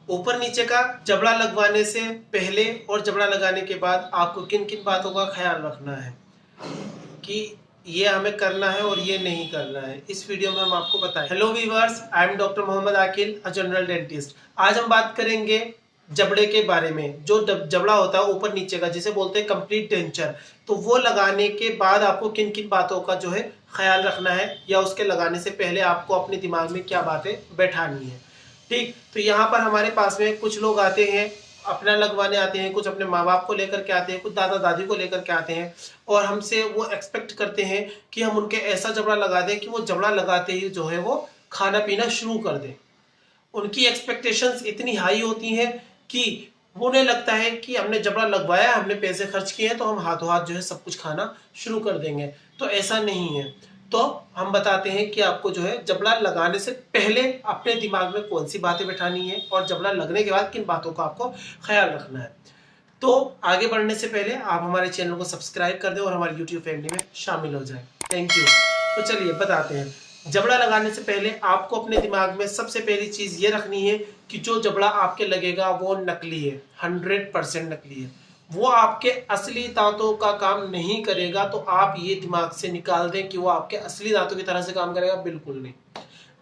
ऊपर नीचे का जबड़ा लगवाने से पहले और जबड़ा लगाने के बाद आपको किन किन बातों का ख्याल रखना है कि ये हमें करना है और ये नहीं करना है, इस वीडियो में हम आपको बताएं। Hello viewers, I am doctor Mohammad Aqil, a general dentist. आज हम बात करेंगे जबड़े के बारे में। जो जबड़ा होता है ऊपर नीचे का, जिसे बोलते हैं कंप्लीट डेंचर, तो वो लगाने के बाद आपको किन किन बातों का जो है ख्याल रखना है, या उसके लगाने से पहले आपको अपने दिमाग में क्या बातें बैठानी है। ठीक, तो यहाँ पर हमारे पास में कुछ लोग आते हैं, अपना लगवाने आते हैं, कुछ अपने माँ बाप को लेकर के आते हैं, कुछ दादा दादी को लेकर के आते हैं, और हमसे वो एक्सपेक्ट करते हैं कि हम उनके ऐसा जबड़ा लगा दें कि वो जबड़ा लगाते ही जो है वो खाना पीना शुरू कर दें। उनकी एक्सपेक्टेशंस इतनी हाई होती हैं कि उन्हें लगता है कि हमने जबड़ा लगवाया, हमने पैसे खर्च किए हैं, तो हम हाथों हाथ जो है सब कुछ खाना शुरू कर देंगे। तो ऐसा नहीं है। तो हम बताते हैं कि आपको जो है जबड़ा लगाने से पहले अपने दिमाग में कौन सी बातें बैठानी है, और जबड़ा लगने के बाद किन बातों का आपको ख्याल रखना है। तो आगे बढ़ने से पहले आप हमारे चैनल को सब्सक्राइब कर दें और हमारी यूट्यूब फैमिली में शामिल हो जाएं। Thank you. तो चलिए बताते हैं। जबड़ा लगाने से पहले आपको अपने दिमाग में सबसे पहली चीज ये रखनी है कि जो जबड़ा आपके लगेगा वो नकली है, 100% नकली है। वो आपके असली दांतों का काम नहीं करेगा। तो आप ये दिमाग से निकाल दें कि वो आपके असली दांतों की तरह से काम करेगा, बिल्कुल नहीं।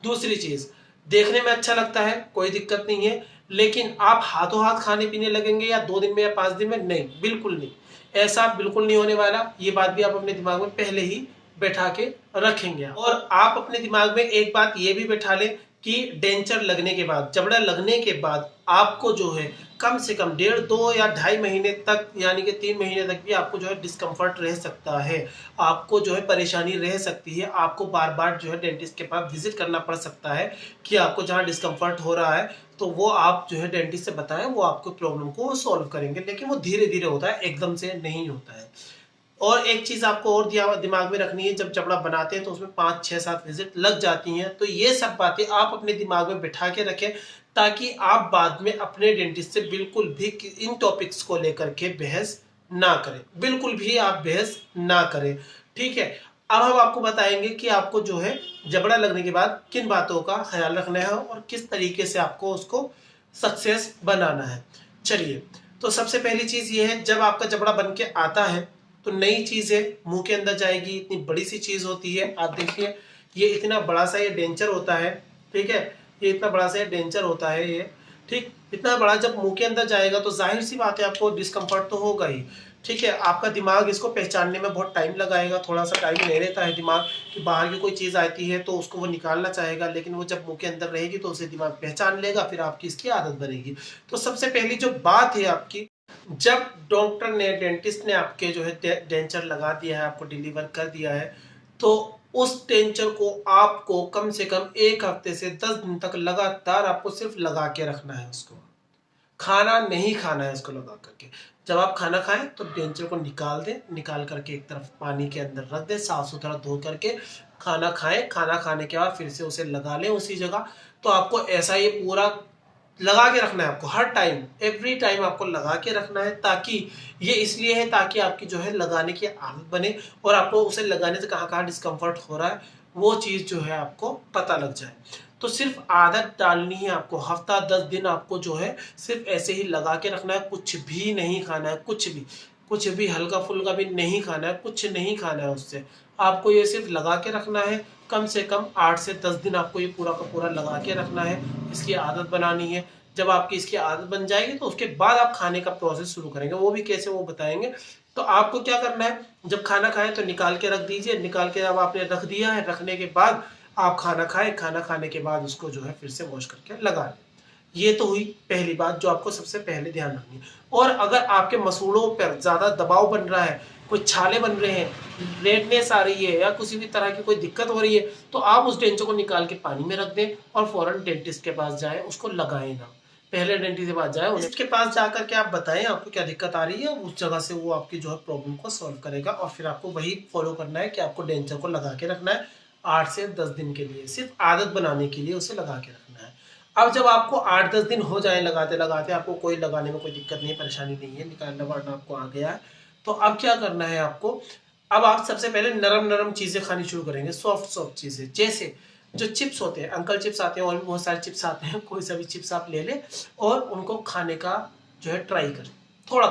दूसरी चीज, देखने में अच्छा लगता है, कोई दिक्कत नहीं है, लेकिन आप हाथों हाथ खाने पीने लगेंगे या 2 दिन में या 5 दिन में, नहीं, बिल्कुल नहीं। ऐसा बिल्कुल नहीं होने वाला। ये बात भी आप अपने दिमाग में पहले ही बैठा के रखेंगे। और आप अपने दिमाग में एक बात ये भी बैठा लें कि डेंचर लगने के बाद, जबड़ा लगने के बाद आपको जो है कम से कम 1.5, 2 या 2.5 महीने तक, यानी कि 3 महीने तक भी आपको जो है डिस्कम्फर्ट रह सकता है, आपको जो है परेशानी रह सकती है। आपको बार बार जो है डेंटिस्ट के पास विजिट करना पड़ सकता है कि आपको जहाँ डिस्कम्फर्ट हो रहा है, तो वो आप जो है डेंटिस्ट से बताएं, वो आपको प्रॉब्लम को सॉल्व करेंगे। लेकिन वो धीरे धीरे होता है, एकदम से नहीं होता है। और एक चीज आपको और दिमाग में रखनी है, जब जबड़ा बनाते हैं तो उसमें 5, 6, 7 विजिट लग जाती हैं। तो ये सब बातें आप अपने दिमाग में बिठा के रखें, ताकि आप बाद में अपने डेंटिस्ट से बिल्कुल भी इन टॉपिक्स को लेकर के बहस ना करें, बिल्कुल भी आप बहस ना करें। ठीक है। अब हम आपको बताएंगे कि आपको जो है जबड़ा लगने के बाद किन बातों का ख्याल रखना है और किस तरीके से आपको उसको सक्सेस बनाना है। चलिए, तो सबसे पहली चीज ये है, जब आपका जबड़ा बन के आता है तो नई चीज है, मुंह के अंदर जाएगी, इतनी बड़ी सी चीज होती है। आप देखिए, ये इतना बड़ा सा ये डेंचर होता है। ठीक है, ये इतना बड़ा सा ये डेंचर होता है ये। ठीक, इतना बड़ा जब मुंह के अंदर जाएगा तो जाहिर सी बात है आपको डिस्कम्फर्ट तो होगा ही। ठीक है, आपका दिमाग इसको पहचानने में बहुत टाइम लगाएगा, थोड़ा सा टाइम ले लेता है दिमाग कि बाहर की कोई चीज़ आती है तो उसको वो निकालना चाहेगा, लेकिन वो जब मुंह के अंदर रहेगी तो उसे दिमाग पहचान लेगा, फिर आपकी इसकी आदत बनेगी। तो सबसे पहली जो बात है आपकी, जब डॉक्टर ने, डेंटिस्ट ने आपके जो है डेंचर लगा दिया है, आपको डिलीवर कर दिया है, तो उस डेंचर को आपको कम से कम 1 हफ्ते से 10 दिन तक लगातार आपको सिर्फ लगा के रखना है। उसको खाना नहीं खाना है इसको लगा करके। जब आप खाना खाएं तो डेंचर को निकाल दें, निकाल करके एक तरफ पानी के अंदर रख दें, साफ सुथरा धो करके खाना खाएं। खाना खाने के बाद फिर से उसे लगा लें उसी जगह। तो आपको ऐसा ये पूरा लगा के रखना है, आपको हर टाइम, एवरी टाइम आपको लगा के रखना है। ताकि ये इसलिए है ताकि आपकी जो है लगाने की आदत बने, और आपको उसे लगाने से कहाँ कहाँ डिस्कम्फर्ट हो रहा है वो चीज़ जो है आपको पता लग जाए। तो सिर्फ आदत डालनी है आपको, हफ्ता 10 दिन आपको जो है सिर्फ ऐसे ही लगा के रखना है। कुछ भी नहीं खाना है, कुछ भी हल्का फुल्का भी नहीं खाना है, कुछ नहीं खाना है उससे। आपको ये सिर्फ लगा के रखना है। कम से कम 8 से 10 दिन आपको ये पूरा का पूरा लगा के रखना है, इसकी आदत बनानी है। जब आपकी इसकी आदत बन जाएगी तो उसके बाद आप खाने का प्रोसेस शुरू करेंगे, वो भी कैसे वो बताएंगे। तो आपको क्या करना है, जब खाना खाएं तो निकाल के रख दीजिए। निकाल के जब आपने रख दिया है, रखने के बाद आप खाना खाएं, खाना खाने के बाद उसको जो है फिर से वॉश करके लगा लें। ये तो हुई पहली बात जो आपको सबसे पहले ध्यान रखनी है। और अगर आपके मसूड़ों पर ज्यादा दबाव बन रहा है, कोई छाले बन रहे हैं, रेडनेस आ रही है, या किसी भी तरह की कोई दिक्कत हो रही है, तो आप उस डेंचर को निकाल के पानी में रख दें और फौरन डेंटिस्ट के पास जाएं, उसको लगाएं ना। पहले डेंटिस्ट के पास जाएं, उसके पास जाकर के आप बताएं आपको क्या दिक्कत आ रही है, उस जगह से वो आपकी जो है प्रॉब्लम को सॉल्व करेगा। और फिर आपको वही फॉलो करना है कि आपको डेंचर को लगा के रखना है 8 से 10 दिन के लिए, सिर्फ आदत बनाने के लिए उसे लगा के रखना है। अब जब आपको 8-10 दिन हो जाए लगाते लगाते, आपको कोई लगाने में कोई दिक्कत नहीं, परेशानी नहीं है, निकालना वालना आपको आ गया है, तो अब क्या करना है आपको। अब आप सबसे पहले नरम नरम चीजें खानी शुरू करेंगे, सॉफ्ट सॉफ्ट चीजें। जैसे जो चिप्स होते हैं, अंकल चिप्स आते हैं और भी बहुत सारे चिप्स आते हैं, कोई सा भी चिप्स आप ले लें और उनको खाने का जो है ट्राई करें। थोड़ा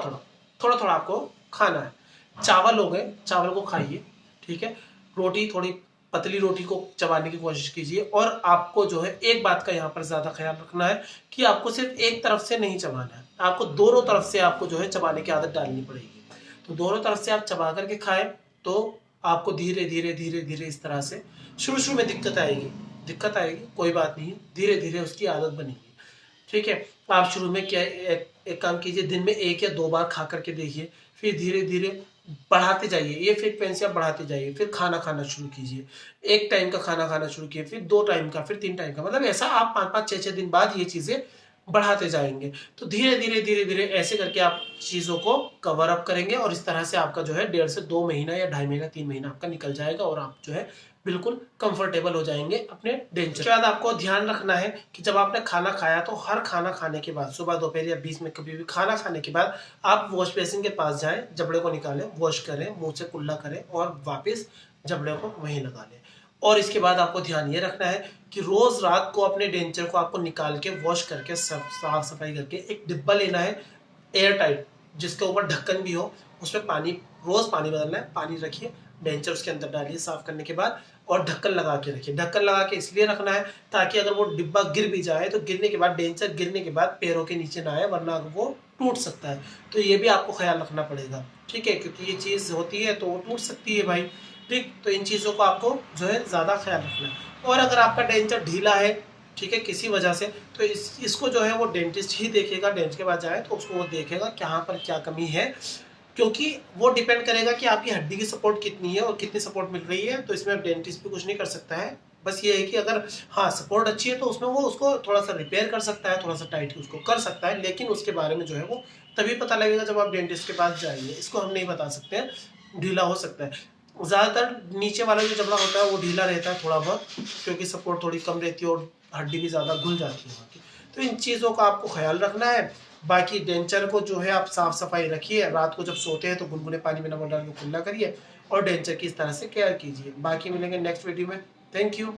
थोड़ा आपको खाना है। चावल हो गए, चावल को खाइए, ठीक है। रोटी, थोड़ी पतली रोटी को चबाने की कोशिश कीजिए। और आपको जो है एक बात का यहाँ पर ज़्यादा ख्याल रखना है कि आपको सिर्फ एक तरफ से नहीं चबाना है, आपको दोनों तरफ से आपको जो है चबाने की आदत डालनी पड़ेगी। तो दोनों तरफ से आप चबा करके खाएं तो आपको धीरे धीरे इस तरह से, शुरू में दिक्कत आएगी, कोई बात नहीं है, धीरे धीरे उसकी आदत बनेगी, ठीक है। आप शुरू में क्या एक काम कीजिए, दिन में 1 या 2 बार खा करके देखिए, फिर धीरे धीरे बढ़ाते जाइए, ये फ्रीक्वेंसी आप बढ़ाते जाइए। फिर खाना खाना शुरू कीजिए, 1 टाइम का खाना खाना शुरू कीजिए, फिर 2 टाइम का, फिर 3 टाइम का, मतलब ऐसा आप 5-5, 6-6 दिन बाद ये चीजें बढ़ाते जाएंगे। तो धीरे धीरे ऐसे करके आप चीजों को कवर अप करेंगे और इस तरह से आपका जो है 1.5 से 2 महीना या 2.5 महीना, 3 महीना आपका निकल जाएगा और आप जो है बिल्कुल कंफर्टेबल हो जाएंगे अपने डेंचर। उसके बाद आपको ध्यान रखना है कि जब आपने खाना खाया तो हर खाना खाने के बाद, सुबह, दोपहर या बीच में कभी भी खाना खाने के बाद आप वॉश बेसिन के पास जाएं, जबड़े को निकालें, वॉश करें, मुंह से कुल्ला करें और वापस जबड़े को वहीं लगा लें। और इसके बाद आपको ध्यान ये रखना है कि रोज रात को अपने डेंचर को आपको निकाल के वॉश करके साफ सफाई करके एक डिब्बा लेना है एयर टाइट, जिसके ऊपर ढक्कन भी हो, उसमें पानी, रोज पानी बदलना है, पानी रखिए, डेंचर उसके अंदर डालिए साफ करने के बाद और ढक्कन लगा के रखिए। ढक्कन लगा के इसलिए रखना है ताकि अगर वो डिब्बा गिर भी जाए तो गिरने के बाद, डेंचर गिरने के बाद पैरों के नीचे ना आए, वरना वो टूट सकता है। तो ये भी आपको ख्याल रखना पड़ेगा, ठीक है, क्योंकि ये चीज़ होती है तो वो टूट सकती है भाई, ठीक। तो इन चीज़ों को आपको जो है ज़्यादा ख्याल रखना है। और अगर आपका डेंचर ढीला है, ठीक है, किसी वजह से, तो इसको जो है वो डेंटिस्ट ही देखेगा, डेंटिस्ट के पास जाए तो उसको वो देखेगा कहाँ पर क्या कमी है, क्योंकि वो डिपेंड करेगा कि आपकी हड्डी की सपोर्ट कितनी है और कितनी सपोर्ट मिल रही है। तो इसमें डेंटिस्ट भी कुछ नहीं कर सकता है, बस ये है कि अगर हाँ सपोर्ट अच्छी है तो उसमें वो उसको थोड़ा सा रिपेयर कर सकता है, थोड़ा सा टाइट उसको कर सकता है, लेकिन उसके बारे में जो है वो तभी पता लगेगा जब आप डेंटिस्ट के पास जाएंगे। इसको हम नहीं बता सकते हैं, ढीला हो सकता है। ज़्यादातर नीचे वाला जो जबड़ा होता है वो ढीला रहता है थोड़ा बहुत, क्योंकि सपोर्ट थोड़ी कम रहती है और हड्डी भी ज़्यादा घुल जाती है वहाँ की। तो इन चीज़ों का आपको ख्याल रखना है। बाकी डेंचर को जो है आप साफ सफाई रखिए, रात को जब सोते हैं तो गुनगुने पानी में नमक डाल के कुल्ला करिए और डेंचर की इस तरह से केयर कीजिए। बाकी मिलेंगे नेक्स्ट वीडियो में। Thank you.